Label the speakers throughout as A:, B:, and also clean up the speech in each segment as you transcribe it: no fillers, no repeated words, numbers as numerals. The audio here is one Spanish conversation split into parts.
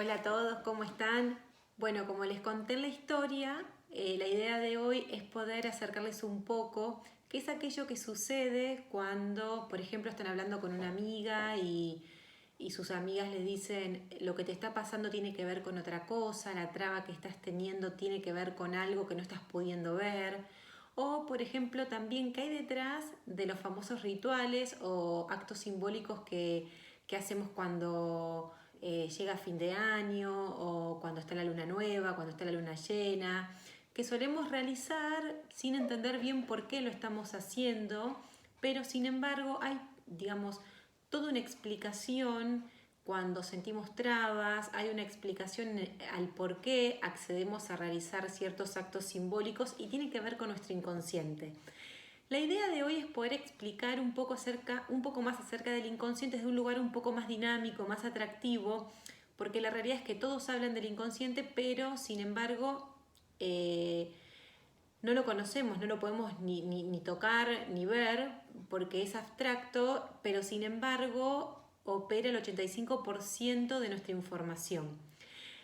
A: Hola a todos, ¿cómo están? Bueno, como les conté en la historia, la idea de hoy es poder acercarles un poco qué es aquello que sucede cuando, por ejemplo, están hablando con una amiga y sus amigas le dicen lo que te está pasando tiene que ver con otra cosa, la traba que estás teniendo tiene que ver con algo que no estás pudiendo ver. O, por ejemplo, también qué hay detrás de los famosos rituales o actos simbólicos que hacemos cuando llega fin de año o cuando está la luna nueva, cuando está la luna llena, que solemos realizar sin entender bien por qué lo estamos haciendo, pero sin embargo hay, digamos, toda una explicación cuando sentimos trabas, hay una explicación al por qué accedemos a realizar ciertos actos simbólicos y tiene que ver con nuestro inconsciente. La idea de hoy es poder explicar un poco más acerca del inconsciente desde un lugar un poco más dinámico, más atractivo, porque la realidad es que todos hablan del inconsciente, pero sin embargo no lo conocemos, no lo podemos ni tocar ni ver, porque es abstracto, pero sin embargo opera el 85% de nuestra información.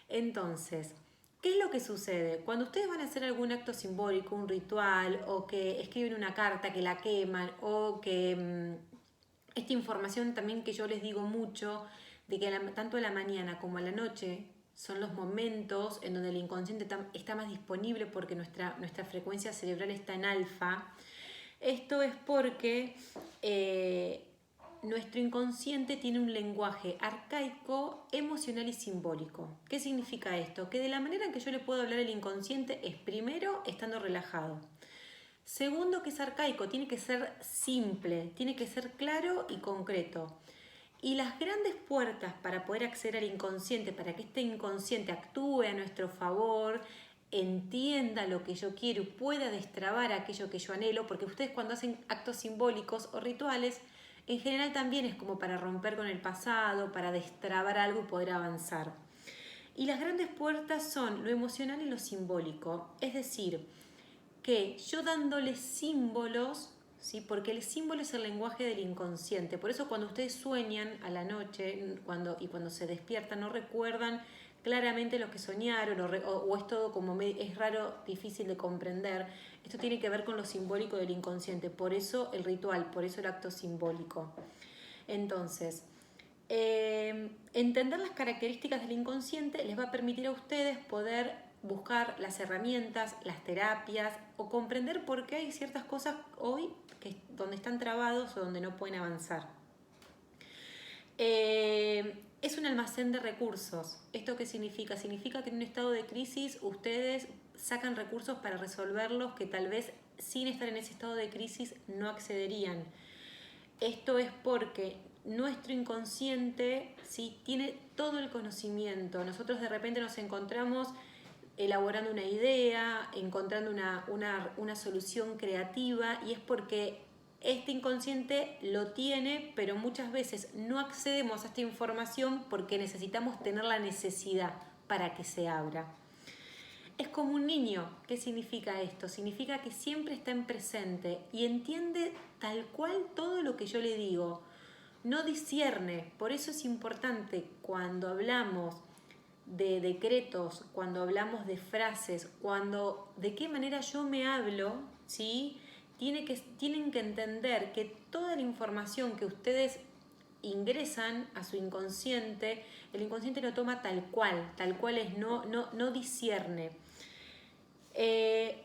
A: Entonces, ¿qué es lo que sucede? Cuando ustedes van a hacer algún acto simbólico, un ritual, o que escriben una carta, que la queman, o que esta información también que yo les digo mucho, de que tanto a la mañana como a la noche son los momentos en donde el inconsciente está más disponible porque nuestra frecuencia cerebral está en alfa. Esto es porque nuestro inconsciente tiene un lenguaje arcaico, emocional y simbólico. ¿Qué significa esto? Que de la manera en que yo le puedo hablar al inconsciente es primero estando relajado. Segundo, que es arcaico, tiene que ser simple, tiene que ser claro y concreto. Y las grandes puertas para poder acceder al inconsciente, para que este inconsciente actúe a nuestro favor, entienda lo que yo quiero y pueda destrabar aquello que yo anhelo, porque ustedes cuando hacen actos simbólicos o rituales, en general también es como para romper con el pasado, para destrabar algo y poder avanzar. Y las grandes puertas son lo emocional y lo simbólico, es decir, que yo dándole símbolos, ¿sí? Porque el símbolo es el lenguaje del inconsciente. Por eso cuando ustedes sueñan a la noche cuando se despiertan no recuerdan claramente lo que soñaron o es todo como es raro, difícil de comprender. Esto tiene que ver con lo simbólico del inconsciente. Por eso el ritual, por eso el acto simbólico. Entonces, entender las características del inconsciente les va a permitir a ustedes poder buscar las herramientas, las terapias o comprender por qué hay ciertas cosas hoy donde están trabados o donde no pueden avanzar. Es un almacén de recursos. ¿Esto qué significa? Significa que en un estado de crisis ustedes sacan recursos para resolverlos que tal vez sin estar en ese estado de crisis no accederían. Esto es porque nuestro inconsciente ¿sí? Tiene todo el conocimiento. Nosotros de repente nos encontramos elaborando una idea, encontrando una solución creativa y es porque este inconsciente lo tiene, pero muchas veces no accedemos a esta información porque necesitamos tener la necesidad para que se abra. Es como un niño. ¿Qué significa esto? Significa que siempre está en presente y entiende tal cual todo lo que yo le digo. No discierne. Por eso es importante cuando hablamos de decretos, cuando hablamos de frases, de qué manera yo me hablo, ¿sí? Tienen que entender que toda la información que ustedes ingresan a su inconsciente, el inconsciente lo toma tal cual es, no discierne.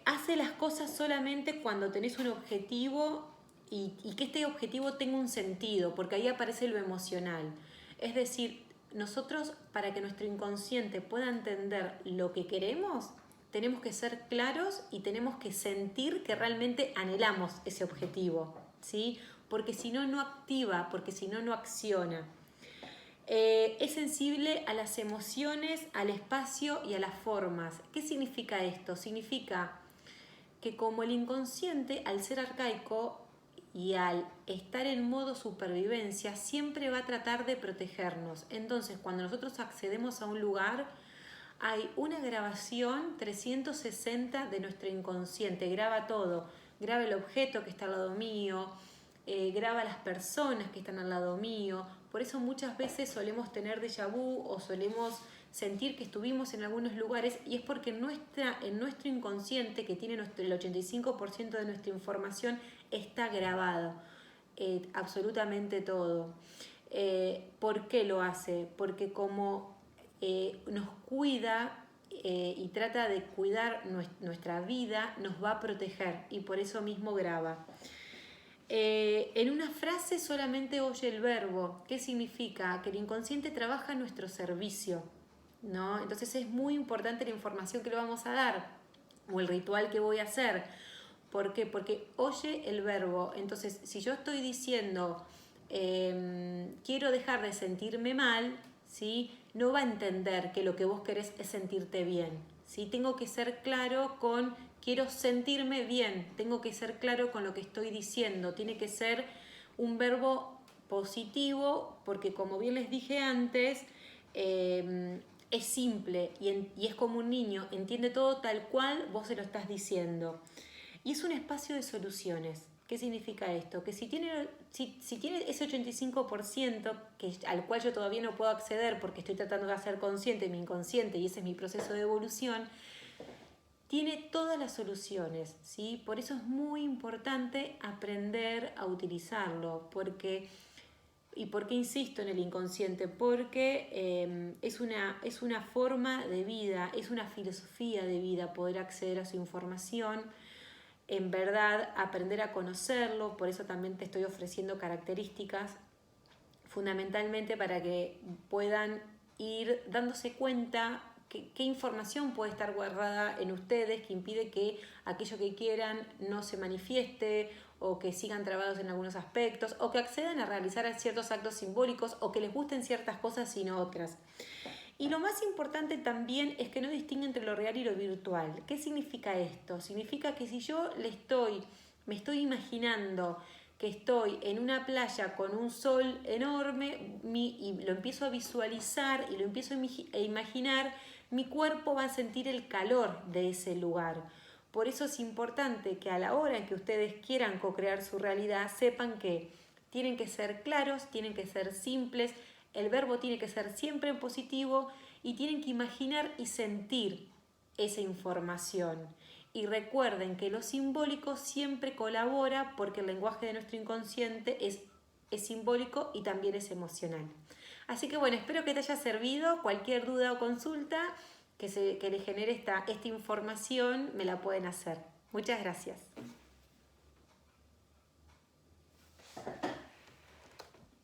A: Hace las cosas solamente cuando tenés un objetivo y que este objetivo tenga un sentido, porque ahí aparece lo emocional. Es decir, nosotros para que nuestro inconsciente pueda entender lo que queremos, tenemos que ser claros y tenemos que sentir que realmente anhelamos ese objetivo, ¿sí? Porque si no, no activa, porque si no, no acciona. Es sensible a las emociones, al espacio y a las formas. ¿Qué significa esto? Significa que como el inconsciente, al ser arcaico y al estar en modo supervivencia, siempre va a tratar de protegernos. Entonces, cuando nosotros accedemos a un lugar, hay una grabación 360 de nuestro inconsciente, graba todo, graba el objeto que está al lado mío, graba las personas que están al lado mío. Por eso muchas veces solemos tener déjà vu o solemos sentir que estuvimos en algunos lugares, y es porque en nuestro inconsciente, que tiene el 85% de nuestra información, está grabado absolutamente todo. ¿Por qué lo hace? Porque como nos cuida y trata de cuidar nuestra vida, nos va a proteger, y por eso mismo graba. En una frase solamente oye el verbo. ¿Qué significa? Que el inconsciente trabaja a nuestro servicio, ¿no? Entonces es muy importante la información que le vamos a dar o el ritual que voy a hacer. ¿Por qué? Porque oye el verbo. Entonces, si yo estoy diciendo quiero dejar de sentirme mal, ¿sí? No va a entender que lo que vos querés es sentirte bien, ¿sí? Tengo que ser claro con quiero sentirme bien, tengo que ser claro con lo que estoy diciendo, tiene que ser un verbo positivo, porque como bien les dije antes, es simple y es como un niño, entiende todo tal cual vos se lo estás diciendo. Y es un espacio de soluciones. ¿Qué significa esto? Que si tiene ese 85% al cual yo todavía no puedo acceder porque estoy tratando de hacer consciente mi inconsciente y ese es mi proceso de evolución, tiene todas las soluciones, ¿sí? Por eso es muy importante aprender a utilizarlo. ¿Y por qué insisto en el inconsciente? Porque es una forma de vida, es una filosofía de vida poder acceder a su información. En verdad, aprender a conocerlo, por eso también te estoy ofreciendo características, fundamentalmente para que puedan ir dándose cuenta qué información puede estar guardada en ustedes que impide que aquello que quieran no se manifieste, o que sigan trabados en algunos aspectos, o que accedan a realizar ciertos actos simbólicos, o que les gusten ciertas cosas y no otras. Y lo más importante también es que no distingue entre lo real y lo virtual. ¿Qué significa esto? Significa que si yo me estoy imaginando que estoy en una playa con un sol enorme y lo empiezo a visualizar y lo empiezo a imaginar, mi cuerpo va a sentir el calor de ese lugar. Por eso es importante que a la hora en que ustedes quieran co-crear su realidad, sepan que tienen que ser claros, tienen que ser simples, el verbo tiene que ser siempre en positivo y tienen que imaginar y sentir esa información. Y recuerden que lo simbólico siempre colabora porque el lenguaje de nuestro inconsciente es simbólico y también es emocional. Así que bueno, espero que te haya servido. Cualquier duda o consulta que les genere esta información me la pueden hacer. Muchas gracias.